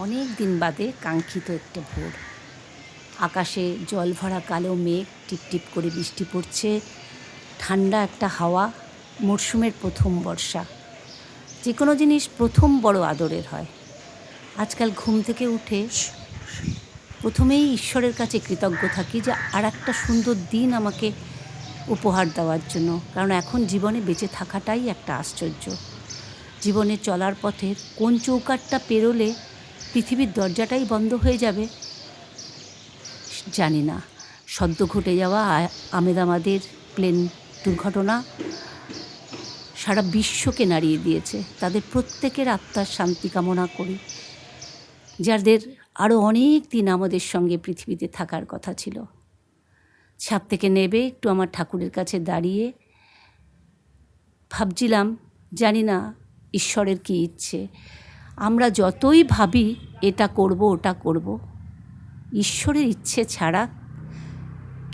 অনেক দিন বাদে কাঙ্ক্ষিত একটা ভোর। আকাশে জল ভরা কালো মেঘ, টিপটিপ করে বৃষ্টি পড়ছে, ঠান্ডা একটা হাওয়া, মরশুমের প্রথম বর্ষা। যে কোনো জিনিস প্রথম বড় আদরের হয়। আজকাল ঘুম থেকে উঠে প্রথমেই ঈশ্বরের কাছে কৃতজ্ঞ থাকি যে আর একটা সুন্দর দিন আমাকে উপহার দেওয়ার জন্য। কারণ এখন জীবনে বেঁচে থাকাটাই একটা আশ্চর্য। জীবনে চলার পথের কোন চৌকাঠটা পেরোলে পৃথিবীর দরজাটাই বন্ধ হয়ে যাবে জানি না। সদ্য ঘটে যাওয়া আমেদাবাদের প্লেন দুর্ঘটনা সারা বিশ্বকে নাড়িয়ে দিয়েছে। তাদের প্রত্যেকের আত্মার শান্তি কামনা করি, যাদের আরও অনেক দিন আমাদের সঙ্গে পৃথিবীতে থাকার কথা ছিল। ছাদ থেকে নেবে একটু আমার ঠাকুরের কাছে দাঁড়িয়ে ভাবছিলাম, জানি না ঈশ্বরের কী ইচ্ছে। আমরা যতই ভাবি এটা করব ওটা করব, ঈশ্বরের ইচ্ছে ছাড়া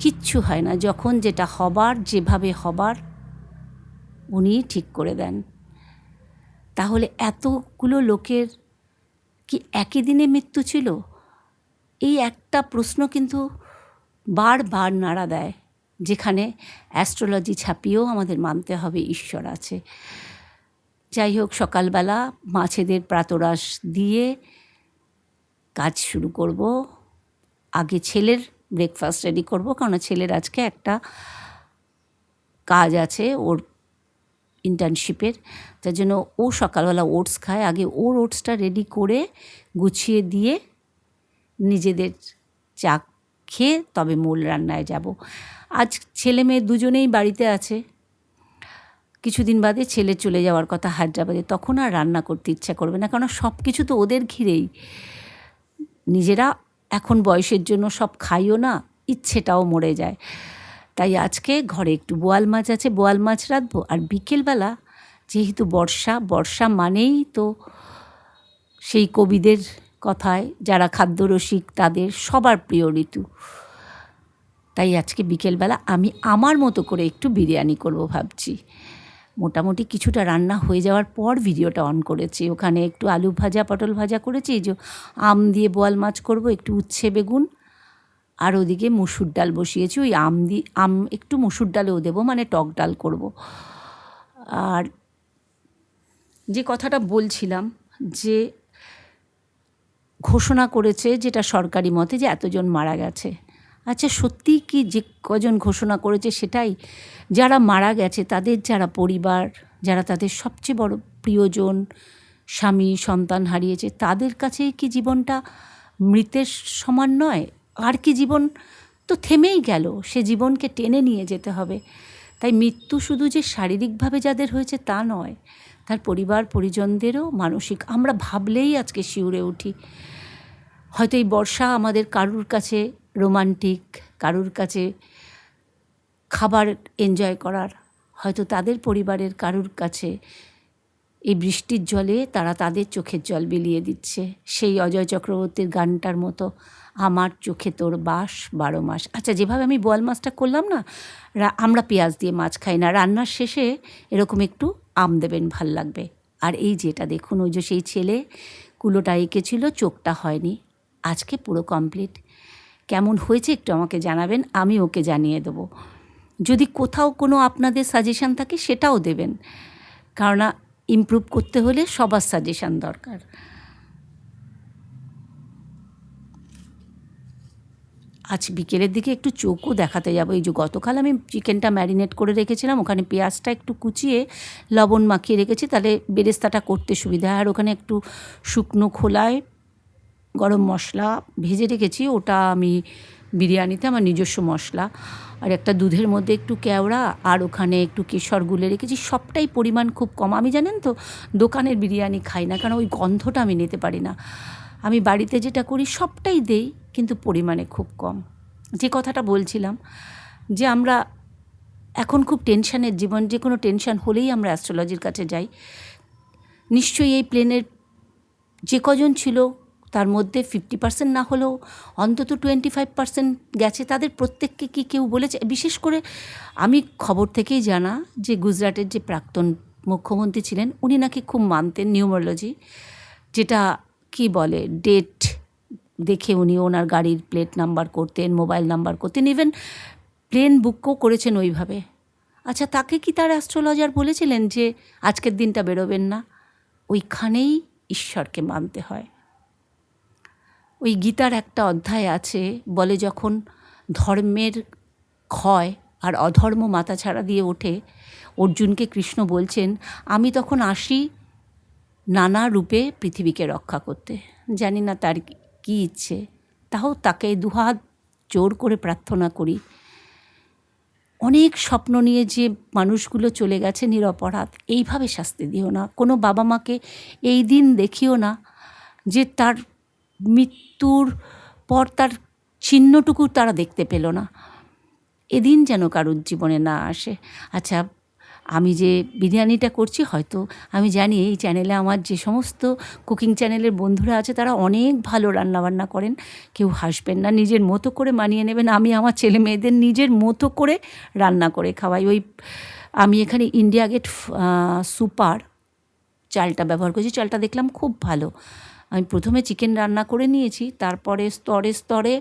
কিচ্ছু হয় না। যখন যেটা হবার, যেভাবে হবার উনিই ঠিক করে দেন। তাহলে এতগুলো লোকের কি একই দিনে মৃত্যু ছিল? এই একটা প্রশ্ন কিন্তু বারবার নাড়া দেয়, যেখানে অ্যাস্ট্রোলজি ছাপিয়েও আমাদের মানতে হবে ঈশ্বর আছে। যাই হোক, সকালবেলা মাছেদের প্রাতরাশ দিয়ে কাজ শুরু করব। আগে ছেলের ব্রেকফাস্ট রেডি করব, কারণ ছেলের আজকে একটা কাজ আছে ওর ইন্টার্নশিপের। তার জন্য ও সকালবেলা ওটস খায়। আগে ওর ওটসটা রেডি করে গুছিয়ে দিয়ে নিজেদের চা খেয়ে তবে মূল রান্নায় যাব। আজ ছেলে মেয়ে দুজনেই বাড়িতে আছে। কিছুদিন বাদে ছেলে চলে যাওয়ার কথা হায়দ্রাবাদে, তখন আর রান্না করতে ইচ্ছা করবে না, কারণ সব কিছু তো ওদের ঘিরেই। নিজেরা এখন বয়সের জন্য সব খাইও না, ইচ্ছেটাও মরে যায়। তাই আজকে ঘরে একটু বোয়াল মাছ আছে, বোয়াল মাছ রাঁধবো। আর বিকেলবেলা যেহেতু বর্ষা মানেই তো সেই কবিদের কথায় যারা খাদ্যরসিক তাদের সবার প্রিয় ঋতু। তাই আজকে বিকেলবেলা আমি আমার মতো করে একটু বিরিয়ানি করব ভাবছি। মোটামুটি কিছুটা রান্না হয়ে যাওয়ার পর ভিডিওটা অন করেছি। ওখানে একটু আলু ভাজা, পটল ভাজা করেছি, এই যে আম দিয়ে বোয়াল মাছ করব, একটু উচ্ছে বেগুন, আর ওদিকে মুসুর ডাল বসিয়েছি। ওই আম একটু মুসুর ডালেও দেবো, মানে টক ডাল করব। আর যে কথাটা বলছিলাম, যে ঘোষণা করেছে যেটা সরকারি মতে যে এতজন মারা গেছে। আচ্ছা, সত্যিই কি যে কজন ঘোষণা করেছে সেটাই? যারা মারা গেছে তাদের যারা পরিবার, যারা তাদের সবচেয়ে বড় প্রিয়জন, স্বামী সন্তান হারিয়েছে, তাদের কাছেই কি জীবনটা মৃতের সমান নয়? আর কি জীবন তো থেমেই গেল, সে জীবনকে টেনে নিয়ে যেতে হবে। তাই মৃত্যু শুধু যে শারীরিকভাবে যাদের হয়েছে তা নয়, তার পরিবার পরিজনদেরও মানসিক। আমরা ভাবলেই আজকে শিউরে উঠি। হয়তো এই বর্ষা আমাদের কারুর কাছে রোমান্টিক, কারুর কাছে খাবার এনজয় করার, হয়তো তাদের পরিবারের কারুর কাছে এই বৃষ্টির জলে তারা তাদের চোখের জল বিলিয়ে দিচ্ছে। সেই অজয় চক্রবর্তীর গানটার মতো, আমার চোখে তোর বাস 12 মাস। আচ্ছা, যেভাবে আমি বোয়াল মাছটা করলাম না, আমরা পেঁয়াজ দিয়ে মাছ খাই না, রান্নার শেষে এরকম একটু আম দেবেন, ভাল লাগবে। আর এই যেটা দেখুন, ওই যে সেই ছেলে কুলোটা এঁকেছিল, চোখটা হয়নি, আজকে পুরো কমপ্লিট। কেমন হয়েছে একটু আমাকে জানাবেন, আমি ওকে জানিয়ে দেবো। যদি কোথাও কোনো আপনাদের সাজেশান থাকে সেটাও দেবেন, কারণ ইমপ্রুভ করতে হলে সবার সাজেশান দরকার। আজ বিকেলের দিকে একটু চোখও দেখাতে যাবো। এই যে গতকাল আমি চিকেনটা ম্যারিনেট করে রেখেছিলাম, ওখানে পেঁয়াজটা একটু কুচিয়ে লবণ মাখিয়ে রেখেছি, তাহলে বেরেস্তাটা করতে সুবিধা হয়। আর ওখানে একটু শুকনো খোলায় গরম মশলা ভেজে রেখেছি, ওটা আমি বিরিয়ানিতে আমার নিজস্ব মশলা। আর একটা দুধের মধ্যে একটু কেওড়া, আর ওখানে একটু কেশর গুলে রেখেছি। সবটাই পরিমাণ খুব কম। আমি জানেন তো দোকানের বিরিয়ানি খাই না, কারণ ওই গন্ধটা আমি নিতে পারি না। আমি বাড়িতে যেটা করি সবটাই দেই, কিন্তু পরিমাণে খুব কম। যে কথাটা বলছিলাম, যে আমরা এখন খুব টেনশানের জীবন, যে কোনো টেনশান হলেই আমরা অ্যাস্ট্রোলজির কাছে যাই। নিশ্চয়ই এই প্লেনের যে কজন ছিল তার মধ্যে 50% না হলেও অন্তত 25% গেছে। তাদের প্রত্যেককে কি কেউ বলেছে? বিশেষ করে আমি খবর থেকেই জানা যে গুজরাটের যে প্রাক্তন মুখ্যমন্ত্রী ছিলেন, উনি নাকি খুব মানতেন নিউমারোলজি, যেটা কি বলে ডেট দেখে উনি ওনার গাড়ির প্লেট নাম্বার করতেন, মোবাইল নাম্বার করতেন, ইভেন প্লেন বুকও করেছেন ওইভাবে। আচ্ছা, তাকে কি তার অ্যাস্ট্রোলজার বলেছিলেন যে আজকের দিনটা বেরোবেন না? ওইখানেই ঈশ্বরকে মানতে হয়। ওই গীতার একটা অধ্যায় আছে, বলে যখন ধর্মের ক্ষয় আর অধর্ম মাথাছাড়া দিয়ে ওঠে, অর্জুনকে কৃষ্ণ বলছেন, আমি তখন আসি নানা রূপে পৃথিবীকে রক্ষা করতে। জানি না তার কী ইচ্ছে, তাও তাকে দুহাত জোর করে প্রার্থনা করি, অনেক স্বপ্ন নিয়ে যে মানুষগুলো চলে গেছে নিরপরাধ, এইভাবে শাস্তি দিও না। কোনো বাবা মাকে এই দিন দেখিও না যে তার মৃত্যুর পর তার চিহ্নটুকু তারা দেখতে পেল না। এদিন যেন কারোর জীবনে না আসে। আচ্ছা, আমি যে বিরিয়ানিটা করছি, হয়তো আমি জানি এই চ্যানেলে আমার যে সমস্ত কুকিং চ্যানেলের বন্ধুরা আছে তারা অনেক ভালো রান্নাবান্না করেন, কেউ হাসবেন না, নিজের মতো করে মানিয়ে নেবেন। আমি আমার ছেলে মেয়েদের নিজের মতো করে রান্না করে খাওয়াই। আমি এখানে ইন্ডিয়া গেট সুপার চালটা ব্যবহার করেছি। চালটা দেখলাম খুব ভালো। আমি প্রথমে চিকেন রান্না করে নিয়েছি, তারপরে স্তরে স্তরে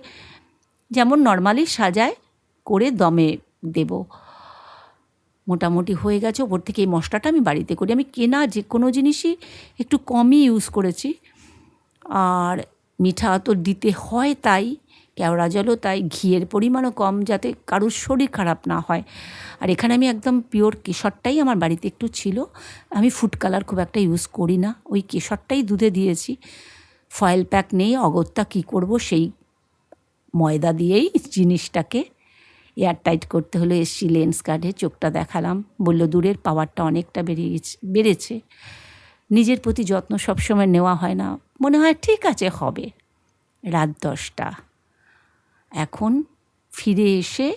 যেমন নর্মালি সাজায় করে দমে দেব। মোটামুটি হয়ে গেছে। ওপর থেকে এই মশলাটা আমি বাড়িতে করি। আমি কেনা যে কোনো জিনিসই একটু কমই ইউজ করেছি। আর মিঠা তো দিতে হয়, তাই কেওড়া জলও তাই, ঘিয়ের পরিমাণও কম, যাতে কারোর শরীর খারাপ না হয়। আর এখানে আমি একদম পিওর কেশরটাই আমার বাড়িতে একটু ছিল। আমি ফুড কালার খুব একটা ইউজ করি না, ওই কেশরটাই দুধে দিয়েছি। ফয়েল প্যাক নেই, অগত্যা কী করব, সেই ময়দা দিয়েই জিনিসটাকে এয়ারটাইট করতে হলো। এসছি লেন্স কার্ডে, চোখটা দেখালাম, বলল দূরের পাওয়ারটা অনেকটা বেড়েছে। নিজের প্রতি যত্ন সবসময় নেওয়া হয় না, মনে হয় ঠিক আছে হবে। রাত 10টা, এখন ফিরে এসে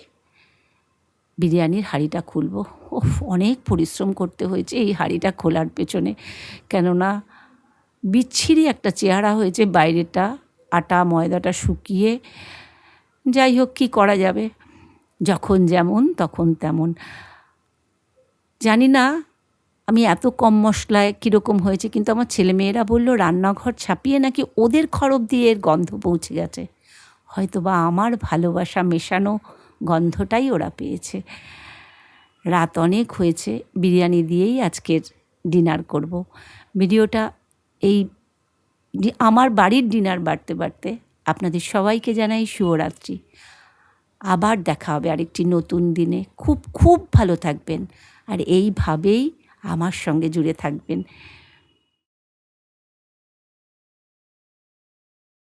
বিরিয়ানির হাঁড়িটা খুলব। অনেক পরিশ্রম করতে হয়েছে এই হাঁড়িটা খোলার পেছনে, কেননা বিচ্ছিরি একটা চেহারা হয়েছে বাইরেটা, আটা ময়দাটা শুকিয়ে। যাই হোক, কী করা যাবে, যখন যেমন তখন তেমন। জানি না আমি এত কম মশলায় কীরকম হয়েছে, কিন্তু আমার ছেলেমেয়েরা বললো রান্নাঘর ছাপিয়ে নাকি ওদের খরব দিয়ে এর গন্ধ পৌঁছে গেছে। হয়তো বা আমার ভালোবাসা মেশানো গন্ধটাই ওরা পেয়েছে। রাত অনেক হয়েছে, বিরিয়ানি দিয়েই আজকের ডিনার করব। ভিডিওটা এই আমার বাড়ির ডিনার বাড়তে বাড়তে আপনাদের সবাইকে জানাই শুভরাত্রি। আবার দেখা হবে আরেকটি নতুন দিনে। খুব খুব ভালো থাকবেন আর এইভাবেই আমার সঙ্গে জুড়ে থাকবেন।